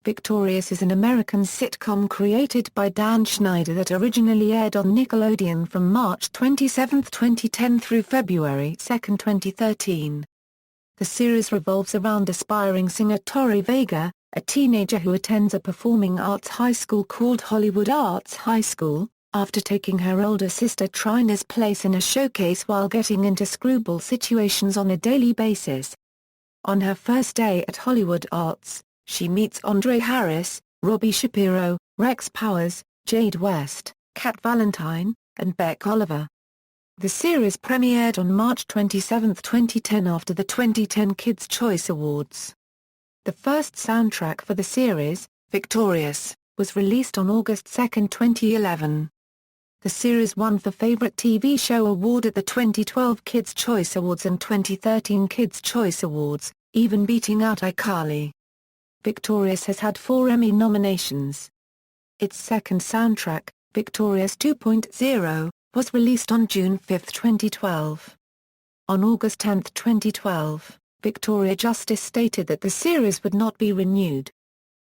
Victorious is an American sitcom created by Dan Schneider that originally aired on Nickelodeon from March 27, 2010 through February 2, 2013. The series revolves around aspiring singer Tori Vega, a teenager who attends a performing arts high school called Hollywood Arts High School, after taking her older sister Trina's place in a showcase while getting into screwball situations on a daily basis. On her first day at Hollywood Arts, she meets Andre Harris, Robbie Shapiro, Rex Powers, Jade West, Kat Valentine, and Beck Oliver. The series premiered on March 27, 2010 after the 2010 Kids' Choice Awards. The first soundtrack for the series, Victorious, was released on August 2, 2011. The series won the Favorite TV Show Award at the 2012 Kids' Choice Awards and 2013 Kids' Choice Awards, even beating out iCarly. Victorious has had 4 Emmy nominations. Its second soundtrack, Victorious 2.0, was released on June 5, 2012. On August 10, 2012, Victoria Justice stated that the series would not be renewed.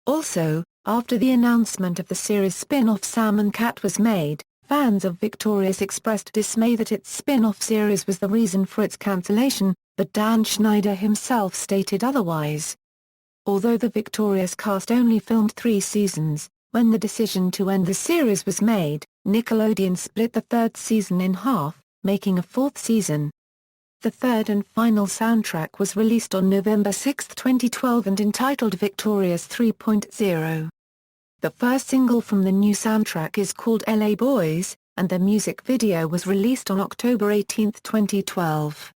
Also, after the announcement of the series spin-off Sam and Cat was made, fans of Victorious expressed dismay that its spin-off series was the reason for its cancellation, but Dan Schneider himself stated otherwise. Although the Victorious cast only filmed 3 seasons, when the decision to end the series was made, Nickelodeon split the 3rd season in half, making a 4th season. The third and final soundtrack was released on November 6, 2012 and entitled Victorious 3.0. The first single from the new soundtrack is called LA Boys, and the music video was released on October 18, 2012.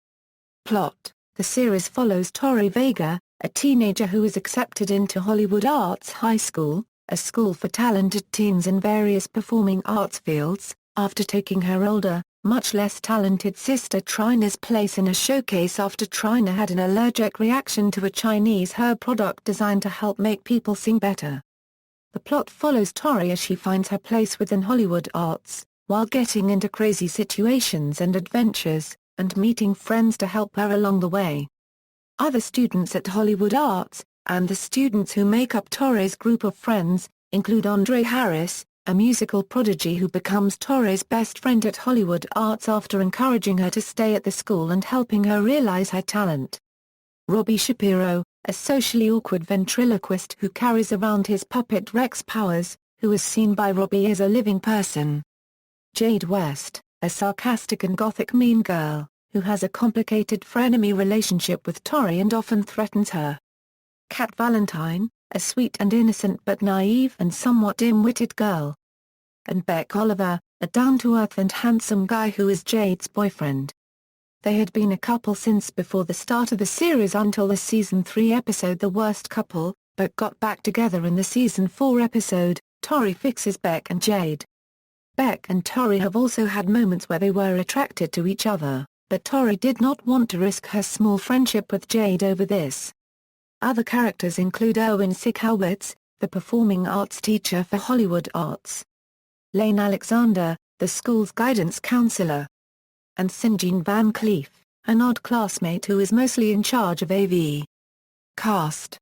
Plot: the series follows Tori Vega, a teenager who is accepted into Hollywood Arts High School, a school for talented teens in various performing arts fields, after taking her older, much less talented sister Trina's place in a showcase after Trina had an allergic reaction to a Chinese herb product designed to help make people sing better. The plot follows Tori as she finds her place within Hollywood Arts, while getting into crazy situations and adventures, and meeting friends to help her along the way. Other students at Hollywood Arts, and the students who make up Tori's group of friends, include Andre Harris, a musical prodigy who becomes Tori's best friend at Hollywood Arts after encouraging her to stay at the school and helping her realize her talent. Robbie Shapiro, a socially awkward ventriloquist who carries around his puppet Rex Powers, who is seen by Robbie as a living person. Jade West, a sarcastic and gothic mean girl, who has a complicated frenemy relationship with Tori and often threatens her. Kat Valentine, a sweet and innocent but naive and somewhat dim-witted girl. And Beck Oliver, a down-to-earth and handsome guy who is Jade's boyfriend. They had been a couple since before the start of the series until the Season 3 episode The Worst Couple, but got back together in the Season 4 episode, Tori Fixes Beck and Jade. Beck and Tori have also had moments where they were attracted to each other, but Tori did not want to risk her small friendship with Jade over this. Other characters include Erwin Sikowitz, the performing arts teacher for Hollywood Arts. Lane Alexander, the school's guidance counselor. And Sinjin Van Cleef, an odd classmate who is mostly in charge of AV. Cast.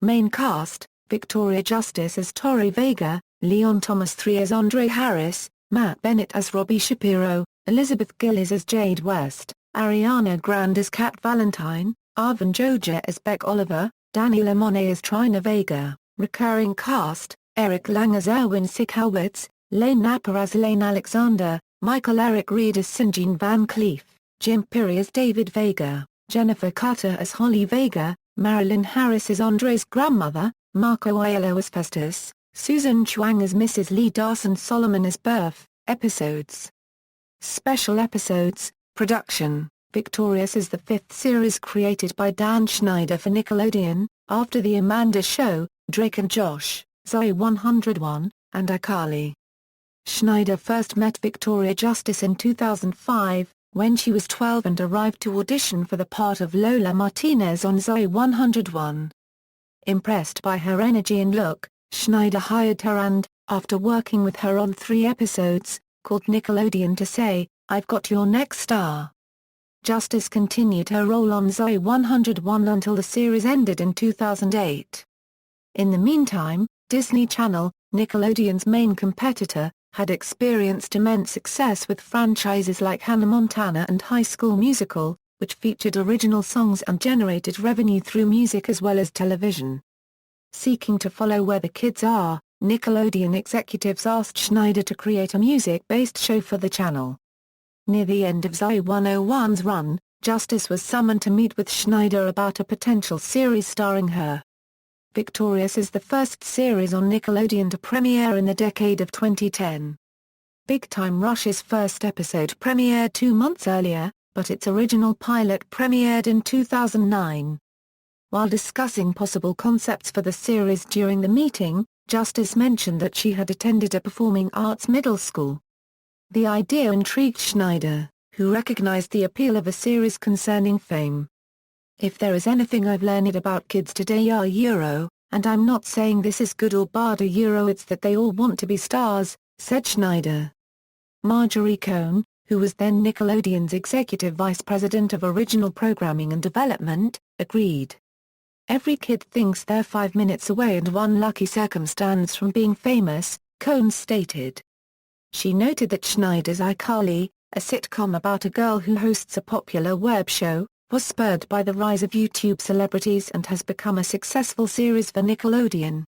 Main cast: Victoria Justice as Tori Vega, Leon Thomas III as Andre Harris, Matt Bennett as Robbie Shapiro, Elizabeth Gillies as Jade West, Ariana Grande as Kat Valentine, Avan Jogia as Beck Oliver, Daniella Monet as Trina Vega. Recurring cast: Eric Lang as Erwin Sikowitz, Lane Napper as Lane Alexander, Michael Eric Reed as Sinjin Van Cleef, Jim Piri as David Vega, Jennifer Carter as Holly Vega, Marilyn Harris as Andre's grandmother, Marco Aiello as Festus, Susan Chuang as Mrs. Lee Darson Solomon as Birth. Episodes. Special episodes. Production: Victorious is the 5th series created by Dan Schneider for Nickelodeon, after The Amanda Show, Drake and Josh, Zoe 101, and iCarly. Schneider first met Victoria Justice in 2005, when she was 12 and arrived to audition for the part of Lola Martinez on Zoe 101. Impressed by her energy and look, Schneider hired her and, after working with her on 3 episodes, called Nickelodeon to say, "I've got your next star." Justice continued her role on Zoe 101 until the series ended in 2008. In the meantime, Disney Channel, Nickelodeon's main competitor, had experienced immense success with franchises like Hannah Montana and High School Musical, which featured original songs and generated revenue through music as well as television. Seeking to follow where the kids are, Nickelodeon executives asked Schneider to create a music-based show for the channel. Near the end of Zoe 101's run, Justice was summoned to meet with Schneider about a potential series starring her. Victorious is the first series on Nickelodeon to premiere in the decade of 2010. Big Time Rush's first episode premiered 2 months earlier, but its original pilot premiered in 2009. While discussing possible concepts for the series during the meeting, Justice mentioned that she had attended a performing arts middle school. The idea intrigued Schneider, who recognized the appeal of a series concerning fame. "If there is anything I've learned about kids today and I'm not saying this is good or bad it's that they all want to be stars," said Schneider. Marjorie Cohn, who was then Nickelodeon's executive vice president of original programming and development, agreed. "Every kid thinks they're 5 minutes away and one lucky circumstance from being famous," Cohn stated. She noted that Schneider's iCarly, a sitcom about a girl who hosts a popular web show, was spurred by the rise of YouTube celebrities and has become a successful series for Nickelodeon.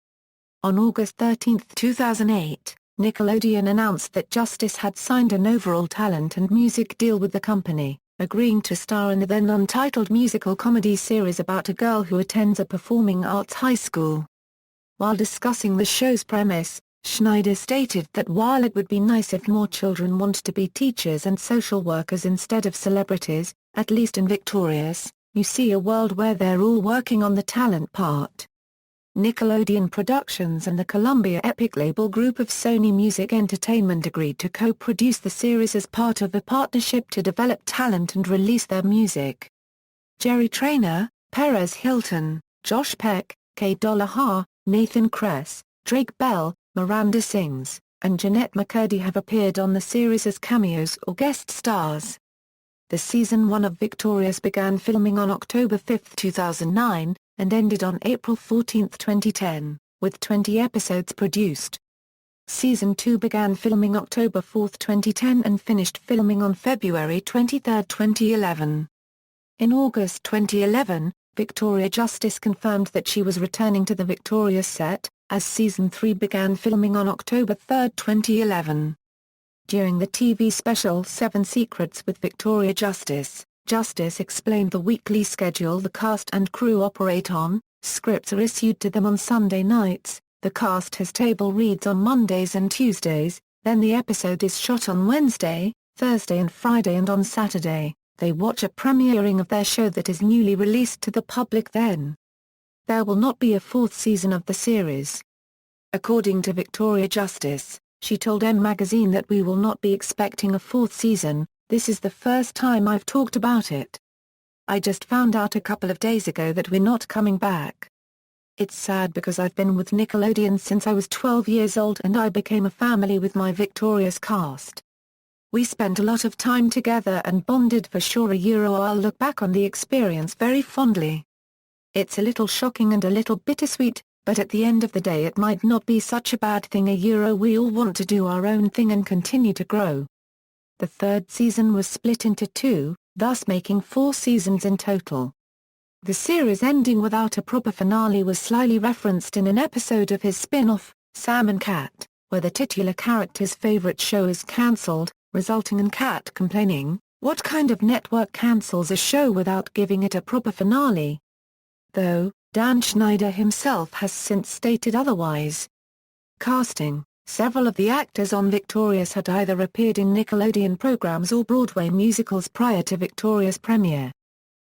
On August 13, 2008, Nickelodeon announced that Justice had signed an overall talent and music deal with the company, agreeing to star in the then untitled musical comedy series about a girl who attends a performing arts high school. While discussing the show's premise, Schneider stated that while it would be nice if more children want to be teachers and social workers instead of celebrities, at least in Victorious, you see a world where they're all working on the talent part. Nickelodeon Productions and the Columbia Epic label group of Sony Music Entertainment agreed to co-produce the series as part of a partnership to develop talent and release their music. Jerry Trainor, Perez Hilton, Josh Peck, Kay Dollar, Nathan Kress, Drake Bell, Miranda Sings, and Jeanette McCurdy have appeared on the series as cameos or guest stars. The Season 1 of Victorious began filming on October 5, 2009, and ended on April 14, 2010, with 20 episodes produced. Season 2 began filming October 4, 2010 and finished filming on February 23, 2011. In August 2011, Victoria Justice confirmed that she was returning to the Victorious set, as Season 3 began filming on October 3, 2011. During the TV special 7 Secrets with Victoria Justice, Justice explained the weekly schedule the cast and crew operate on. Scripts are issued to them on Sunday nights, the cast has table reads on Mondays and Tuesdays, then the episode is shot on Wednesday, Thursday and Friday, and on Saturday, they watch a premiering of their show that is newly released to the public then. There will not be a 4th season of the series. According to Victoria Justice, she told M! Magazine that "We will not be expecting a 4th season, this is the first time I've talked about it. I just found out a couple of days ago that we're not coming back. It's sad because I've been with Nickelodeon since I was 12 years old and I became a family with my Victorious cast. We spent a lot of time together and bonded for sure. I'll look back on the experience very fondly. It's a little shocking and a little bittersweet, but at the end of the day it might not be such a bad thing. We all want to do our own thing and continue to grow." The 3rd season was split into 2, thus making 4 seasons in total. The series ending without a proper finale was slyly referenced in an episode of his spin-off, Sam and Cat, where the titular character's favorite show is cancelled, resulting in Cat complaining, "What kind of network cancels a show without giving it a proper finale?" Though, Dan Schneider himself has since stated otherwise. Casting: several of the actors on Victorious had either appeared in Nickelodeon programs or Broadway musicals prior to Victorious' premiere.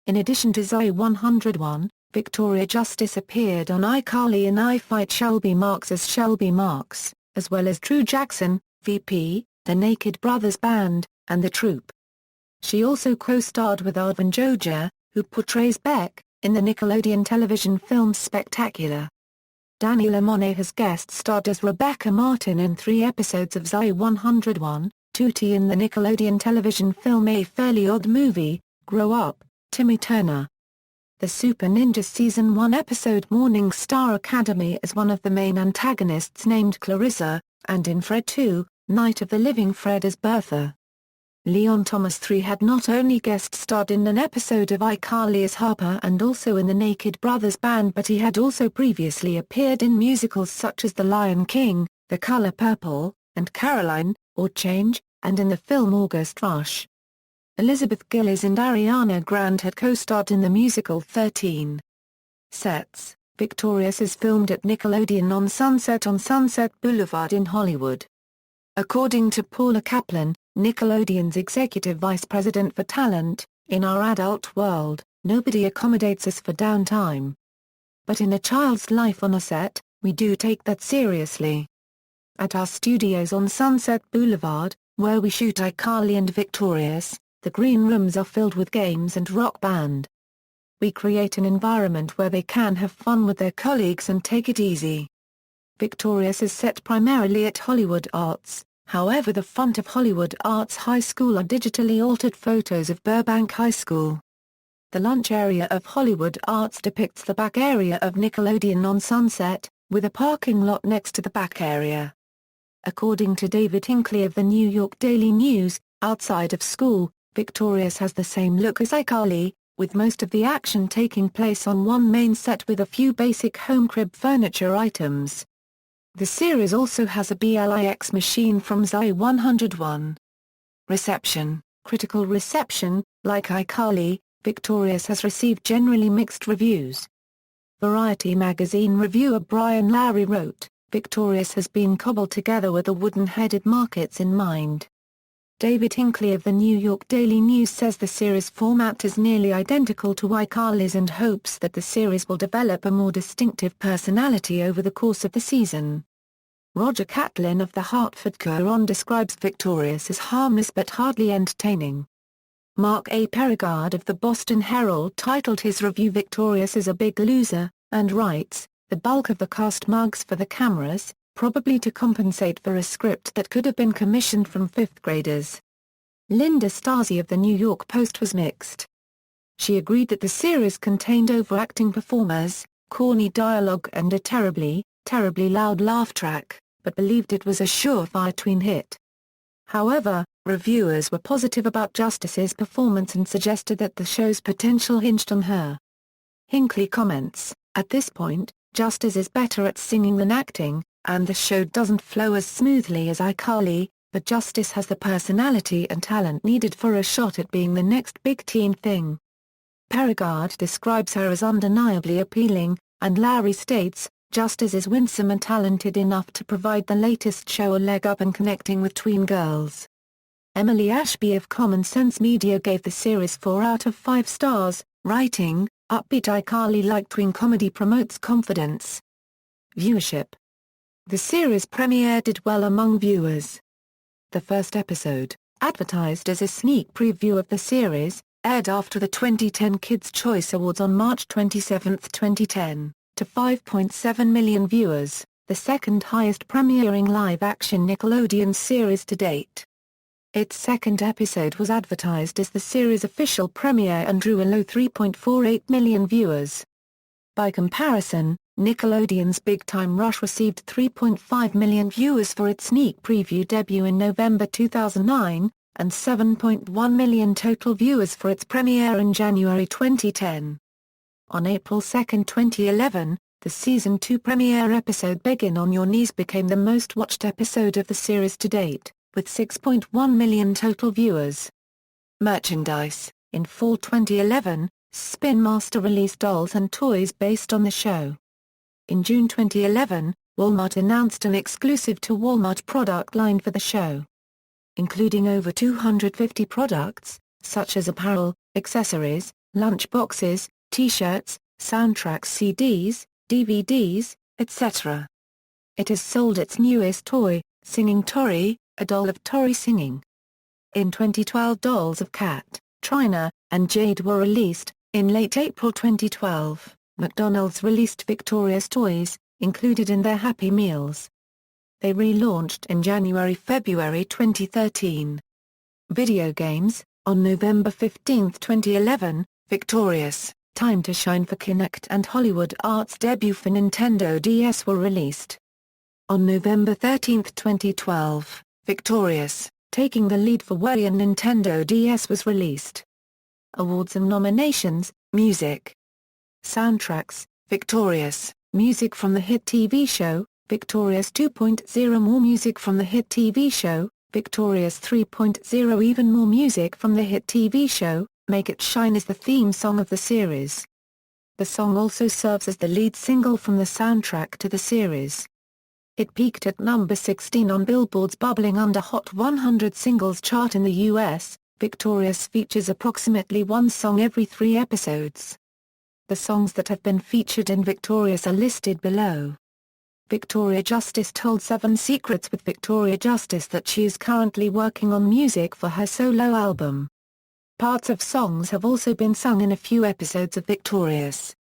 In addition to Zoe 101, Victoria Justice appeared on iCarly and I Fight Shelby Marks as Shelby Marks, as well as Drew Jackson, VP, The Naked Brothers Band, and The Troupe. She also co-starred with Avan Jogia, who portrays Beck, in the Nickelodeon television film Spectacular. Daniella Monet has guest-starred as Rebecca Martin in 3 episodes of Zoe 101, Tootie in the Nickelodeon television film A Fairly Odd Movie, Grow Up, Timmy Turner. The Super Ninja Season 1 episode Morning Star Academy as one of the main antagonists named Clarissa, and in Fred 2, Night of the Living Fred as Bertha. Leon Thomas III had not only guest-starred in an episode of iCarly as Harper and also in the Naked Brothers Band, but he had also previously appeared in musicals such as The Lion King, The Color Purple, and Caroline, or Change, and in the film August Rush. Elizabeth Gillies and Ariana Grande had co-starred in the musical 13. Sets. Victorious is filmed at Nickelodeon on Sunset Boulevard in Hollywood. According to Paula Kaplan, Nickelodeon's executive vice president for talent, "In our adult world, nobody accommodates us for downtime. But in a child's life on a set, we do take that seriously. At our studios on Sunset Boulevard, where we shoot iCarly and Victorious, the green rooms are filled with games and rock band. We create an environment where they can have fun with their colleagues and take it easy." Victorious is set primarily at Hollywood Arts, however the front of Hollywood Arts High School are digitally altered photos of Burbank High School. The lunch area of Hollywood Arts depicts the back area of Nickelodeon on Sunset, with a parking lot next to the back area. According to David Hinckley of the New York Daily News, outside of school, Victorious has the same look as iCarly, with most of the action taking place on one main set with a few basic home crib furniture items. The series also has a BLIX machine from Zy 101. Reception. Critical reception. Like iCarly, Victorious has received generally mixed reviews. Variety magazine reviewer Brian Lowry wrote, "Victorious has been cobbled together with the wooden-headed markets in mind." David Hinckley of the New York Daily News says the series format is nearly identical to iCarly's and hopes that the series will develop a more distinctive personality over the course of the season. Roger Catlin of the Hartford Courant describes Victorious as harmless but hardly entertaining. Mark A. Perigard of the Boston Herald titled his review "Victorious is a Big Loser," and writes, "The bulk of the cast mugs for the cameras, probably to compensate for a script that could have been commissioned from fifth graders." Linda Stasi of the New York Post was mixed. She agreed that the series contained overacting performers, corny dialogue and a terribly loud laugh track, but believed it was a surefire tween hit. However, reviewers were positive about Justice's performance and suggested that the show's potential hinged on her. Hinckley comments, "At this point, Justice is better at singing than acting, and the show doesn't flow as smoothly as iCarly, but Justice has the personality and talent needed for a shot at being the next big teen thing." Perigard describes her as undeniably appealing, and Lowry states, "Justice is winsome and talented enough to provide the latest show a leg up in connecting with tween girls." Emily Ashby of Common Sense Media gave the series 4 out of 5 stars, writing, "Upbeat iCarly-like tween comedy promotes confidence." Viewership. The series premiere did well among viewers. The first episode, advertised as a sneak preview of the series, aired after the 2010 Kids' Choice Awards on March 27, 2010, to 5.7 million viewers, the second highest premiering live-action Nickelodeon series to date. Its second episode was advertised as the series' official premiere and drew a low 3.48 million viewers. By comparison, Nickelodeon's Big Time Rush received 3.5 million viewers for its sneak preview debut in November 2009, and 7.1 million total viewers for its premiere in January 2010. On April 2, 2011, the Season 2 premiere episode Beggin' on Your Knees became the most watched episode of the series to date, with 6.1 million total viewers. Merchandise. In fall 2011, Spin Master released dolls and toys based on the show. In June 2011, Walmart announced an exclusive to Walmart product line for the show, including over 250 products, such as apparel, accessories, lunch boxes, T-shirts, soundtracks, CDs, DVDs, etc. It has sold its newest toy, Singing Tori, a doll of Tori singing. In 2012, dolls of Cat, Trina, and Jade were released. In late April 2012, McDonald's released Victorious toys, included in their Happy Meals. They relaunched in January-February 2013. Video games. On November 15, 2011, Victorious, Time to Shine for Kinect and Hollywood Arts debut for Nintendo DS were released. On November 13, 2012, Victorious, Taking the Lead for Wii and Nintendo DS was released. Awards and nominations, Music. Soundtracks, Victorious, music from the hit TV show, Victorious 2.0 more music from the hit TV show, Victorious 3.0 even more music from the hit TV show, Make It Shine is the theme song of the series. The song also serves as the lead single from the soundtrack to the series. It peaked at number 16 on Billboard's Bubbling Under Hot 100 Singles chart in the US. Victorious features approximately one song every 3 episodes. The songs that have been featured in Victorious are listed below. Victoria Justice told 7 Secrets with Victoria Justice that she is currently working on music for her solo album. Parts of songs have also been sung in a few episodes of Victorious.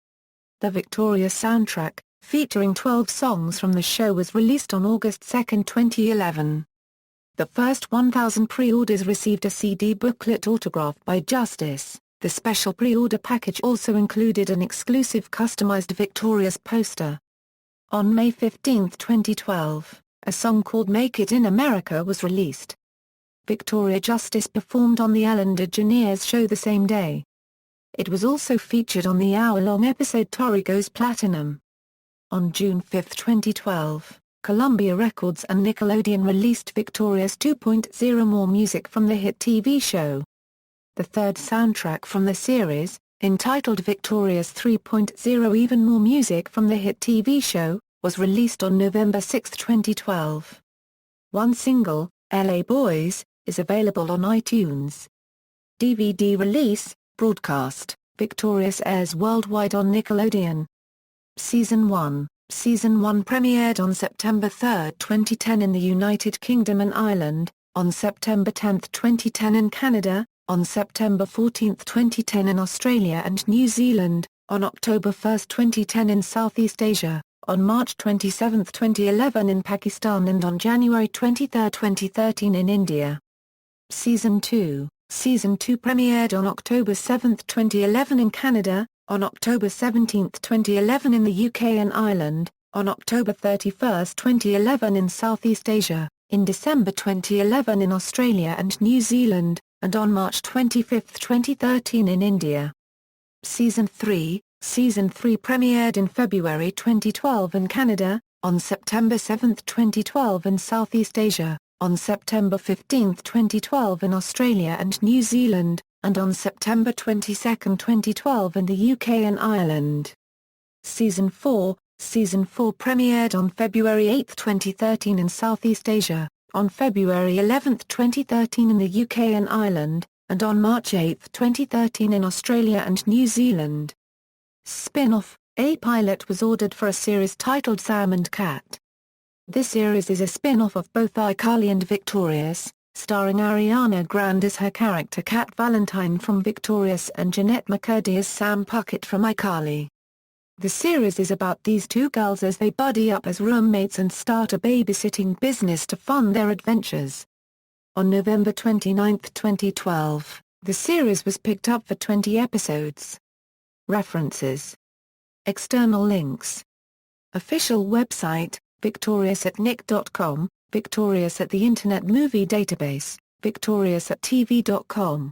The Victorious soundtrack, featuring 12 songs from the show, was released on August 2, 2011. The first 1,000 pre-orders received a CD booklet autographed by Justice. The special pre-order package also included an exclusive customized Victorious poster. On May 15, 2012, a song called Make It in America was released. Victoria Justice performed on the Ellen DeGeneres show the same day. It was also featured on the hour-long episode Tori Goes Platinum. On June 5, 2012, Columbia Records and Nickelodeon released Victorious 2.0 more music from the hit TV show. The third soundtrack from the series, entitled Victorious 3.0 even more music from the hit TV show, was released on November 6, 2012. One single, LA Boys, is available on iTunes. DVD release, broadcast, Victorious airs worldwide on Nickelodeon. Season 1 premiered on September 3, 2010 in the United Kingdom and Ireland, on September 10, 2010 in Canada, on September 14, 2010 in Australia and New Zealand, on October 1, 2010 in Southeast Asia, on March 27, 2011 in Pakistan and on January 23, 2013 in India. Season 2 premiered on October 7, 2011 in Canada, on October 17, 2011 in the UK and Ireland, on October 31, 2011 in Southeast Asia, in December 2011 in Australia and New Zealand, and on March 25, 2013 in India. Season 3 premiered in February 2012 in Canada, on September 7, 2012 in Southeast Asia, on September 15, 2012 in Australia and New Zealand, and on September 22, 2012 in the UK and Ireland. Season 4 premiered on February 8, 2013 in Southeast Asia, on February 11, 2013 in the UK and Ireland, and on March 8, 2013 in Australia and New Zealand. Spin-off, a pilot was ordered for a series titled Sam and Cat. This series is a spin-off of both iCarly and Victorious, starring Ariana Grande as her character Cat Valentine from Victorious and Jeanette McCurdy as Sam Puckett from iCarly. The series is about these two girls as they buddy up as roommates and start a babysitting business to fund their adventures. On November 29, 2012, the series was picked up for 20 episodes. References. External links. Official website, victorious@nick.com, Victorious at the Internet Movie Database, victorious@tv.com.